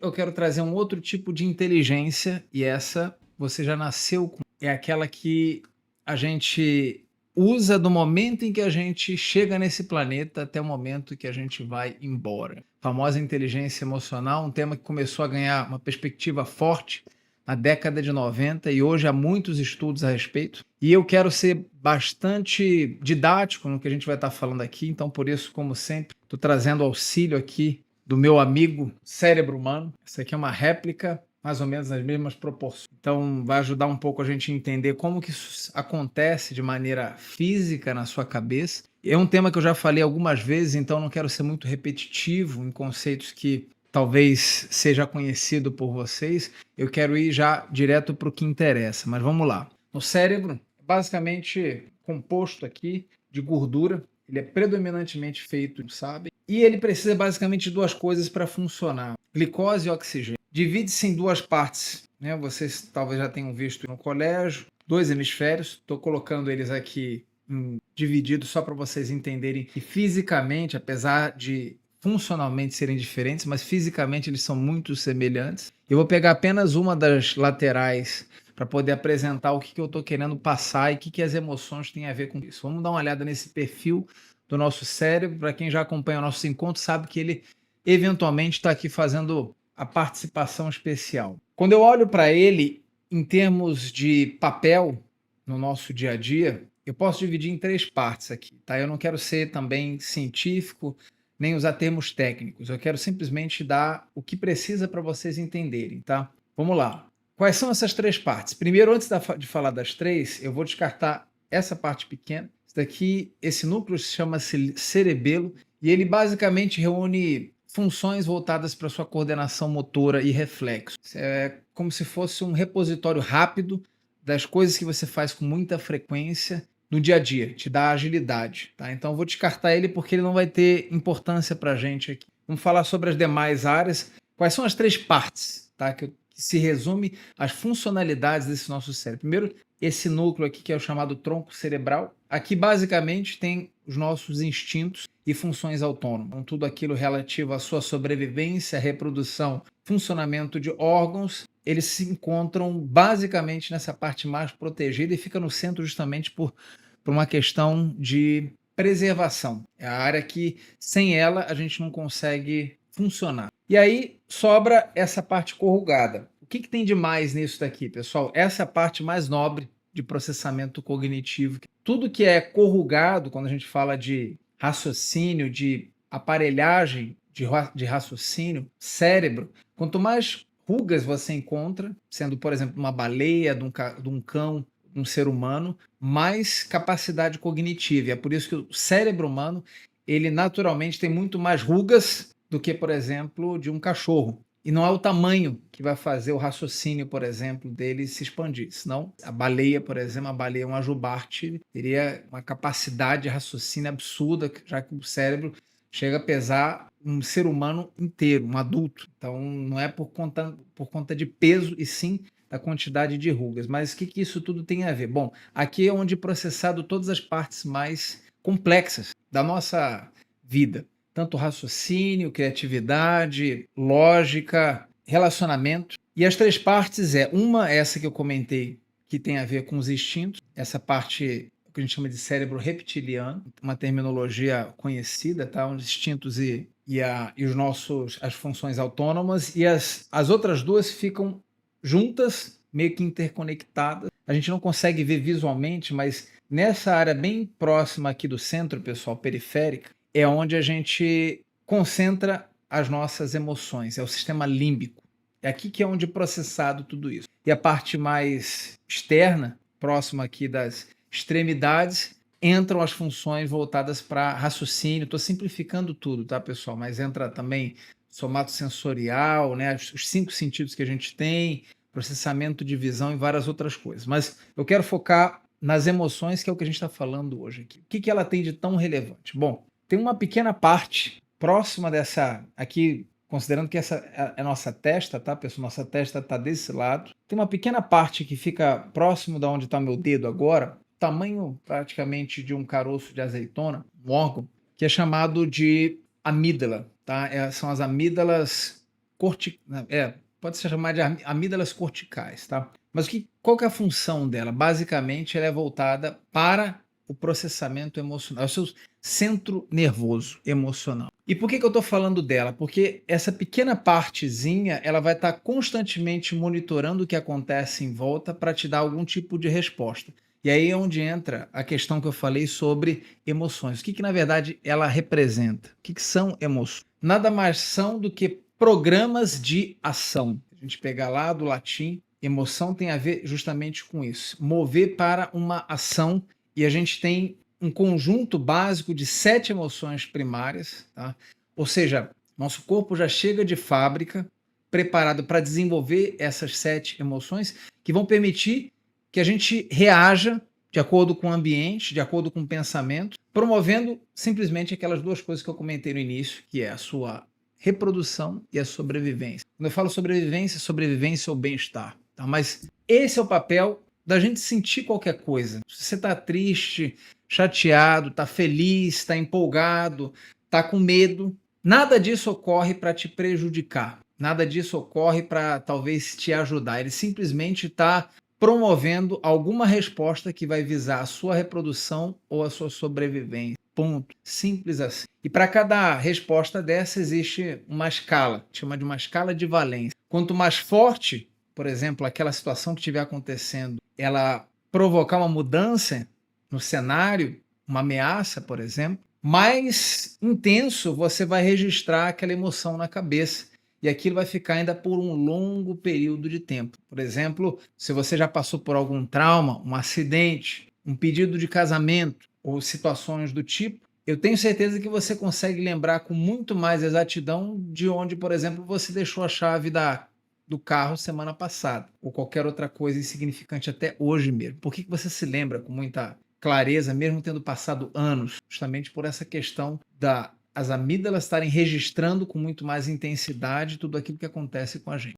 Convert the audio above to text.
Eu quero trazer um outro tipo de inteligência e essa você já nasceu com. É aquela que a gente usa do momento em que a gente chega nesse planeta até o momento que a gente vai embora. Famosa inteligência emocional, um tema que começou a ganhar uma perspectiva forte na década de 90 e hoje há muitos estudos a respeito. E eu quero ser bastante didático no que a gente vai estar falando aqui, então por isso, como sempre, estou trazendo auxílio aqui do meu amigo cérebro humano. Essa aqui é uma réplica, mais ou menos nas mesmas proporções. Então vai ajudar um pouco a gente a entender como que isso acontece de maneira física na sua cabeça. É um tema que eu já falei algumas vezes, então não quero ser muito repetitivo em conceitos que talvez seja conhecido por vocês. Eu quero ir já direto para o que interessa, mas vamos lá. O cérebro é basicamente composto aqui de gordura. Ele é predominantemente feito, sabe? E ele precisa basicamente de duas coisas para funcionar: glicose e oxigênio. Divide-se em duas partes, né? Vocês talvez já tenham visto no colégio, dois hemisférios. Estou colocando eles aqui divididos só para vocês entenderem que fisicamente, apesar de funcionalmente serem diferentes, mas fisicamente eles são muito semelhantes. Eu vou pegar apenas uma das laterais para poder apresentar o que eu estou querendo passar e o que as emoções têm a ver com isso. Vamos dar uma olhada nesse perfil do nosso cérebro. Para quem já acompanha nossos encontros, sabe que ele eventualmente está aqui fazendo a participação especial. Quando eu olho para ele em termos de papel no nosso dia a dia, eu posso dividir em três partes aqui, tá? Eu não quero ser também científico, nem usar termos técnicos. Eu quero simplesmente dar o que precisa para vocês entenderem, tá? Vamos lá. Quais são essas três partes? Primeiro, antes de falar das três, eu vou descartar essa parte pequena. Isso daqui, esse núcleo chama-se cerebelo e ele basicamente reúne funções voltadas para sua coordenação motora e reflexo. É como se fosse um repositório rápido das coisas que você faz com muita frequência no dia a dia, te dá agilidade, tá? Então eu vou descartar ele porque ele não vai ter importância para a gente aqui. Vamos falar sobre as demais áreas. Quais são as três partes, tá? Que se resume às funcionalidades desse nosso cérebro. Primeiro, esse núcleo aqui que é o chamado tronco cerebral. Aqui basicamente tem os nossos instintos e funções autônomas. Então, tudo aquilo relativo à sua sobrevivência, reprodução, funcionamento de órgãos, eles se encontram basicamente nessa parte mais protegida e fica no centro justamente por uma questão de preservação. É a área que, sem ela, a gente não consegue funcionar. E aí sobra essa parte corrugada. O que tem de mais nisso daqui, pessoal? Essa é a parte mais nobre de processamento cognitivo. Tudo que é corrugado, quando a gente fala de raciocínio, de aparelhagem de raciocínio, cérebro, quanto mais rugas você encontra, sendo, por exemplo, uma baleia, de um cão, de um ser humano, mais capacidade cognitiva. E é por isso que o cérebro humano, ele naturalmente tem muito mais rugas do que, por exemplo, de um cachorro. E não é o tamanho que vai fazer o raciocínio, por exemplo, dele se expandir. Senão, a baleia, por exemplo, a baleia, uma jubarte, teria uma capacidade de raciocínio absurda, já que o cérebro chega a pesar um ser humano inteiro, um adulto. Então, não é por conta de peso, e sim da quantidade de rugas. Mas o que isso tudo tem a ver? Bom, aqui é onde é processado todas as partes mais complexas da nossa vida. Tanto raciocínio, criatividade, lógica, relacionamento. E as três partes essa que eu comentei, que tem a ver com os instintos, essa parte que a gente chama de cérebro reptiliano, uma terminologia conhecida, tá? Os instintos e as funções autônomas, e as outras duas ficam juntas, meio que interconectadas. A gente não consegue ver visualmente, mas nessa área bem próxima aqui do centro, pessoal, periférica, é onde a gente concentra as nossas emoções, é o sistema límbico. É aqui que é onde é processado tudo isso. E a parte mais externa, próxima aqui das extremidades, entram as funções voltadas para raciocínio. Estou simplificando tudo, tá, pessoal? Mas entra também somatosensorial, né? Os cinco sentidos que a gente tem, processamento de visão e várias outras coisas. Mas eu quero focar nas emoções, que é o que a gente está falando hoje aqui. O que ela tem de tão relevante? Bom, tem uma pequena parte próxima dessa aqui, considerando que essa é a nossa testa, tá, pessoal? Nossa testa está desse lado. Tem uma pequena parte que fica próximo da onde está meu dedo agora, tamanho praticamente de um caroço de azeitona, um órgão, que é chamado de amígdala, tá? São as amígdalas pode ser chamado de amígdalas corticais, tá? Mas qual que é a função dela? Basicamente, ela é voltada para o processamento emocional, é o seu centro nervoso emocional. E por que eu estou falando dela? Porque essa pequena partezinha, ela vai estar constantemente monitorando o que acontece em volta para te dar algum tipo de resposta. E aí é onde entra a questão que eu falei sobre emoções. O que na verdade ela representa? O que são emoções? Nada mais são do que programas de ação. A gente pegar lá do latim, emoção tem a ver justamente com isso. Mover para uma ação, e a gente tem um conjunto básico de 7 emoções primárias, tá? Ou seja, nosso corpo já chega de fábrica preparado para desenvolver essas 7 emoções que vão permitir que a gente reaja de acordo com o ambiente, de acordo com o pensamento, promovendo simplesmente aquelas duas coisas que eu comentei no início, que é a sua reprodução e a sobrevivência. Quando eu falo sobrevivência ou bem-estar, tá? Mas esse é o papel da gente sentir qualquer coisa. Se você está triste, chateado, está feliz, está empolgado, está com medo, nada disso ocorre para te prejudicar. Nada disso ocorre para talvez te ajudar. Ele simplesmente está promovendo alguma resposta que vai visar a sua reprodução ou a sua sobrevivência. Ponto. Simples assim. E para cada resposta dessa existe uma escala, chama de uma escala de valência. Quanto mais forte, por exemplo, aquela situação que estiver acontecendo, ela provocar uma mudança no cenário, uma ameaça, por exemplo, mais intenso você vai registrar aquela emoção na cabeça. E aquilo vai ficar ainda por um longo período de tempo. Por exemplo, se você já passou por algum trauma, um acidente, um pedido de casamento ou situações do tipo, eu tenho certeza que você consegue lembrar com muito mais exatidão de onde, por exemplo, você deixou a chave do carro semana passada, ou qualquer outra coisa insignificante até hoje mesmo. Por que você se lembra com muita clareza, mesmo tendo passado anos? Justamente por essa questão as amígdalas estarem registrando com muito mais intensidade tudo aquilo que acontece com a gente.